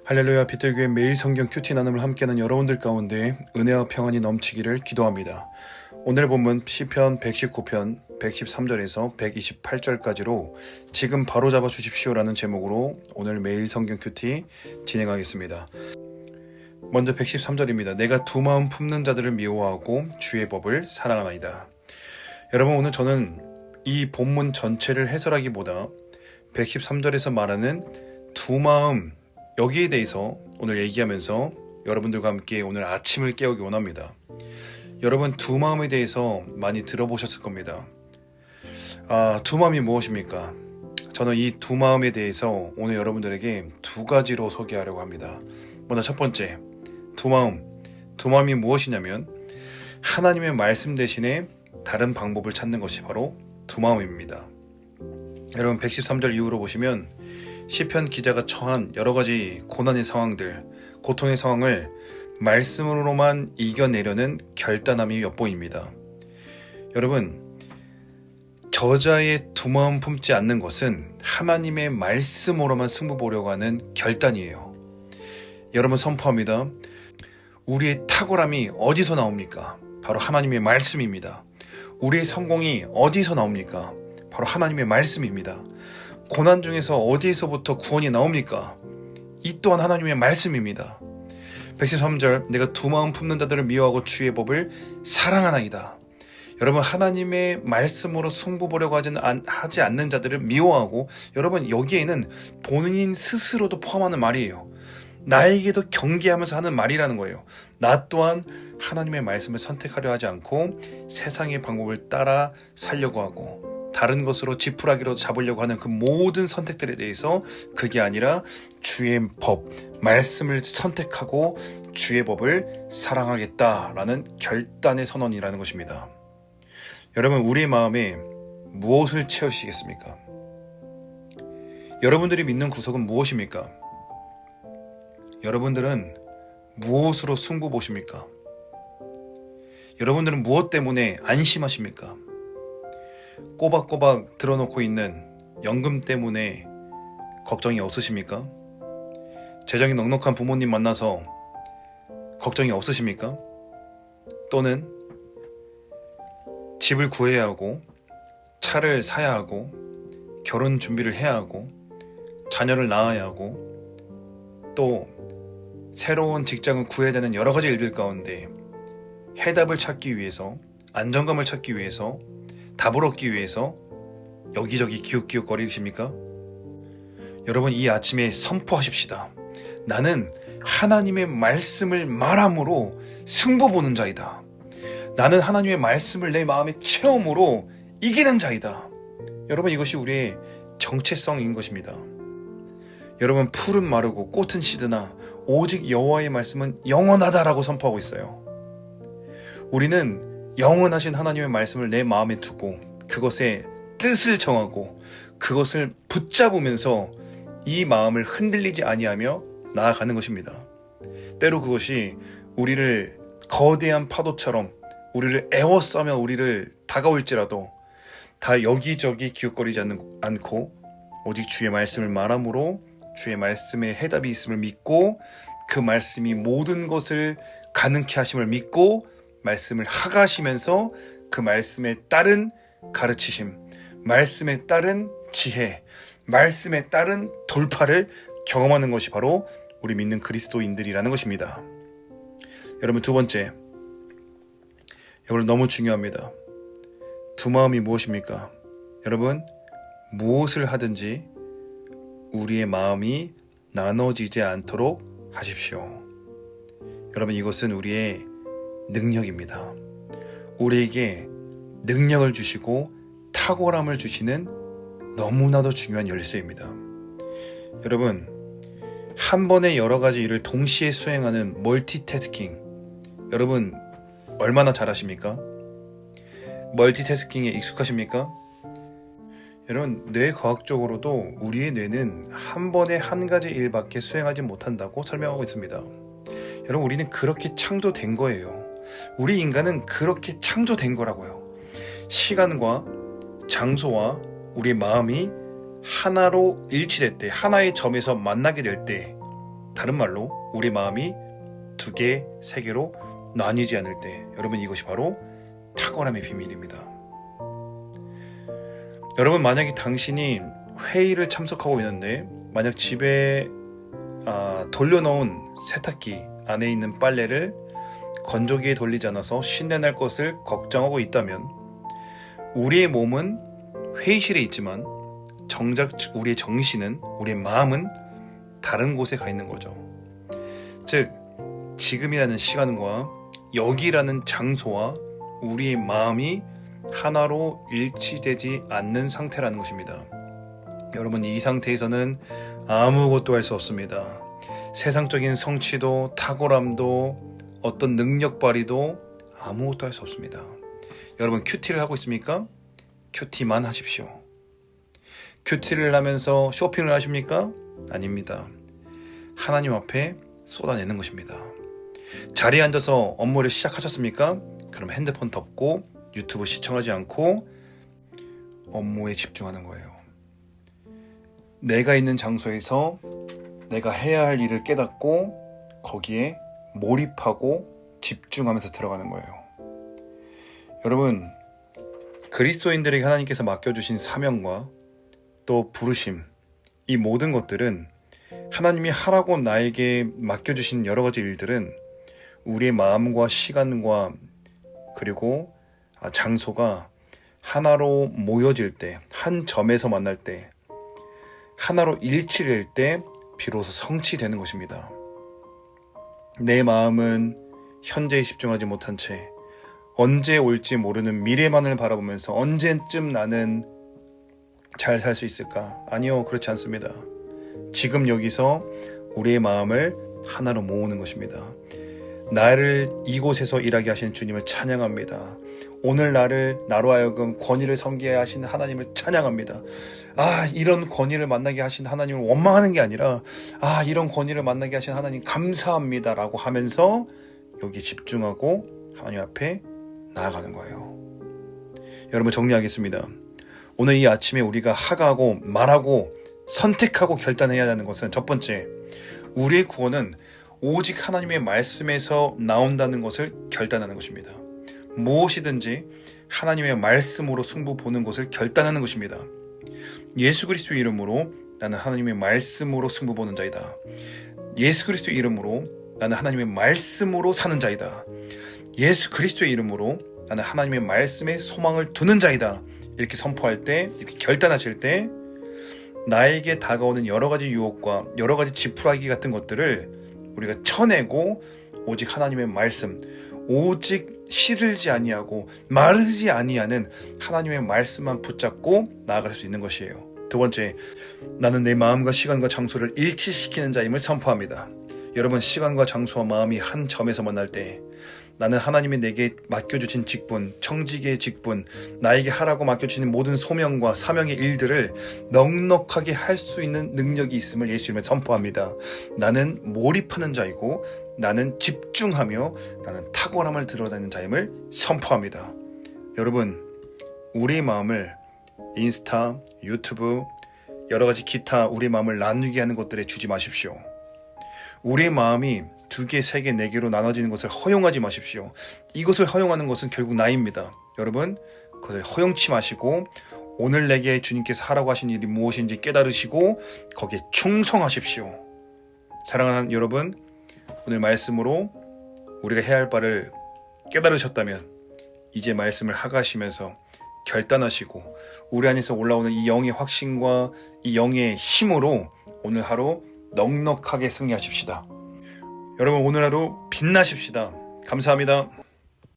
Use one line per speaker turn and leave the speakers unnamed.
할렐루야. 비틀교회 매일 성경 큐티 나눔을 함께하는 여러분들 가운데 은혜와 평안이 넘치기를 기도합니다. 오늘 본문 시편 119편 113절에서 128절까지로 지금 바로 잡아 주십시오라는 제목으로 오늘 매일 성경 큐티 진행하겠습니다. 먼저 113절입니다. 내가 두 마음 품는 자들을 미워하고 주의 법을 사랑하나이다. 여러분, 오늘 저는 이 본문 전체를 해설하기보다 113절에서 말하는 두 마음, 여기에 대해서 오늘 얘기하면서 여러분들과 함께 오늘 아침을 깨우기 원합니다. 여러분, 두 마음에 대해서 많이 들어보셨을 겁니다. 두 마음이 무엇입니까? 저는 이 두 마음에 대해서 오늘 여러분들에게 두 가지로 소개하려고 합니다. 먼저 첫 번째, 두 마음이 무엇이냐면 하나님의 말씀 대신에 다른 방법을 찾는 것이 바로 두 마음입니다. 여러분, 113절 이후로 보시면 시편 기자가 처한 여러 가지 고난의 상황들, 고통의 상황을 말씀으로만 이겨내려는 결단함이 엿보입니다. 여러분, 저자의 두 마음 품지 않는 것은 하나님의 말씀으로만 승부 보려고 하는 결단이에요. 여러분, 선포합니다. 우리의 탁월함이 어디서 나옵니까? 바로 하나님의 말씀입니다. 우리의 성공이 어디서 나옵니까? 바로 하나님의 말씀입니다. 고난 중에서 어디에서부터 구원이 나옵니까? 이 또한 하나님의 말씀입니다. 113절, 내가 두 마음 품는 자들을 미워하고 주의 법을 사랑하나이다. 여러분, 하나님의 말씀으로 승부 보려고 하지 않는 자들을 미워하고, 여러분, 여기에는 본인 스스로도 포함하는 말이에요. 나에게도 경계하면서 하는 말이라는 거예요. 나 또한 하나님의 말씀을 선택하려 하지 않고 세상의 방법을 따라 살려고 하고 다른 것으로 지푸라기로 잡으려고 하는 그 모든 선택들에 대해서 그게 아니라 주의 법, 말씀을 선택하고 주의 법을 사랑하겠다라는 결단의 선언이라는 것입니다. 여러분, 우리의 마음에 무엇을 채우시겠습니까? 여러분들이 믿는 구석은 무엇입니까? 여러분들은 무엇으로 승부 보십니까? 여러분들은 무엇 때문에 안심하십니까? 꼬박꼬박 들어놓고 있는 연금 때문에 걱정이 없으십니까? 재정이 넉넉한 부모님 만나서 걱정이 없으십니까? 또는 집을 구해야 하고 차를 사야 하고 결혼 준비를 해야 하고 자녀를 낳아야 하고 또 새로운 직장을 구해야 되는 여러 가지 일들 가운데 해답을 찾기 위해서, 안정감을 찾기 위해서, 답을 얻기 위해서 여기저기 기웃기웃거리십니까? 여러분, 이 아침에 선포하십시다. 나는 하나님의 말씀을 말함으로 승부 보는 자이다. 나는 하나님의 말씀을 내 마음의 체험으로 이기는 자이다. 여러분, 이것이 우리의 정체성인 것입니다. 여러분, 풀은 마르고 꽃은 시드나 오직 여호와의 말씀은 영원하다라고 선포하고 있어요. 우리는 영원하신 하나님의 말씀을 내 마음에 두고 그것의 뜻을 정하고 그것을 붙잡으면서 이 마음을 흔들리지 아니하며 나아가는 것입니다. 때로 그것이 우리를 거대한 파도처럼 우리를 에워싸며 우리를 다가올지라도 다 여기저기 기웃거리지 않고 오직 주의 말씀을 말함으로 주의 말씀에 해답이 있음을 믿고 그 말씀이 모든 것을 가능케 하심을 믿고 말씀을 하가시면서 그 말씀에 따른 가르치심, 말씀에 따른 지혜, 말씀에 따른 돌파를 경험하는 것이 바로 우리 믿는 그리스도인들이라는 것입니다. 여러분, 두 번째, 여러분, 너무 중요합니다. 두 마음이 무엇입니까? 여러분, 무엇을 하든지 우리의 마음이 나눠지지 않도록 하십시오. 여러분, 이것은 우리의 능력입니다. 우리에게 능력을 주시고 탁월함을 주시는 너무나도 중요한 열쇠입니다. 여러분, 한 번에 여러 가지 일을 동시에 수행하는 멀티태스킹, 여러분 얼마나 잘하십니까? 멀티태스킹에 익숙하십니까? 여러분, 뇌과학적으로도 우리의 뇌는 한 번에 한 가지 일밖에 수행하지 못한다고 설명하고 있습니다. 여러분, 우리는 그렇게 창조된 거예요. 우리 인간은 그렇게 창조된 거라고요. 시간과 장소와 우리의 마음이 하나로 일치될 때, 하나의 점에서 만나게 될 때 다른 말로 우리 마음이 두 개, 세 개로 나뉘지 않을 때, 여러분 이것이 바로 탁월함의 비밀입니다. 여러분, 만약에 당신이 회의를 참석하고 있는데 만약 집에 돌려놓은 세탁기 안에 있는 빨래를 건조기에 돌리지 않아서 신내날 것을 걱정하고 있다면, 우리의 몸은 회의실에 있지만 정작 우리의 정신은, 우리의 마음은 다른 곳에 가 있는 거죠. 즉, 지금이라는 시간과 여기라는 장소와 우리의 마음이 하나로 일치되지 않는 상태라는 것입니다. 여러분, 이 상태에서는 아무것도 할 수 없습니다. 세상적인 성취도, 탁월함도, 어떤 능력 발휘도 아무것도 할 수 없습니다. 여러분, 큐티를 하고 있습니까? 큐티만 하십시오. 큐티를 하면서 쇼핑을 하십니까? 아닙니다. 하나님 앞에 쏟아내는 것입니다. 자리에 앉아서 업무를 시작하셨습니까? 그럼 핸드폰 덮고 유튜브 시청하지 않고 업무에 집중하는 거예요. 내가 있는 장소에서 내가 해야 할 일을 깨닫고 거기에 몰입하고 집중하면서 들어가는 거예요. 여러분, 그리스도인들에게 하나님께서 맡겨주신 사명과 또 부르심, 이 모든 것들은, 하나님이 하라고 나에게 맡겨주신 여러 가지 일들은 우리의 마음과 시간과 그리고 장소가 하나로 모여질 때, 한 점에서 만날 때, 하나로 일치될 때 비로소 성취되는 것입니다. 내 마음은 현재에 집중하지 못한 채 언제 올지 모르는 미래만을 바라보면서 언제쯤 나는 잘 살 수 있을까? 아니요, 그렇지 않습니다. 지금 여기서 우리의 마음을 하나로 모으는 것입니다. 나를 이곳에서 일하게 하신 주님을 찬양합니다. 오늘 나로 하여금 권위를 섬기게 하신 하나님을 찬양합니다. 이런 권위를 만나게 하신 하나님을 원망하는 게 아니라, 이런 권위를 만나게 하신 하나님 감사합니다 라고 하면서 여기 집중하고 하나님 앞에 나아가는 거예요. 여러분, 정리하겠습니다. 오늘 이 아침에 우리가 하고 말하고 선택하고 결단해야 하는 것은, 첫 번째, 우리의 구원은 오직 하나님의 말씀에서 나온다는 것을 결단하는 것입니다. 무엇이든지 하나님의 말씀으로 승부 보는 것을 결단하는 것입니다. 예수 그리스도의 이름으로 나는 하나님의 말씀으로 승부 보는 자이다. 예수 그리스도의 이름으로 나는 하나님의 말씀으로 사는 자이다. 예수 그리스도의 이름으로 나는 하나님의 말씀에 소망을 두는 자이다. 이렇게 선포할 때, 이렇게 결단하실 때, 나에게 다가오는 여러 가지 유혹과 여러 가지 지푸라기 같은 것들을 우리가 쳐내고 오직 하나님의 말씀, 오직 시들지 아니하고 마르지 아니하는 하나님의 말씀만 붙잡고 나아갈 수 있는 것이에요. 두 번째, 나는 내 마음과 시간과 장소를 일치시키는 자임을 선포합니다. 여러분, 시간과 장소와 마음이 한 점에서 만날 때, 나는 하나님이 내게 맡겨주신 직분, 청지기의 직분, 나에게 하라고 맡겨주신 모든 소명과 사명의 일들을 넉넉하게 할 수 있는 능력이 있음을 예수 이름에 선포합니다. 나는 몰입하는 자이고, 나는 집중하며, 나는 탁월함을 드러내는 자임을 선포합니다. 여러분, 우리의 마음을 인스타, 유튜브, 여러 가지 기타 우리의 마음을 나누게 하는 것들에 주지 마십시오. 우리의 마음이 2개, 3개, 4개로 나눠지는 것을 허용하지 마십시오. 이것을 허용하는 것은 결국 나입니다. 여러분, 그것을 허용치 마시고 오늘 내게 주님께서 하라고 하신 일이 무엇인지 깨달으시고 거기에 충성하십시오. 사랑하는 여러분, 오늘 말씀으로 우리가 해야 할 바를 깨달으셨다면 이제 말씀을 하가시면서 결단하시고 우리 안에서 올라오는 이 영의 확신과 이 영의 힘으로 오늘 하루 넉넉하게 승리하십시다. 여러분, 오늘 하루 빛나십시다. 감사합니다.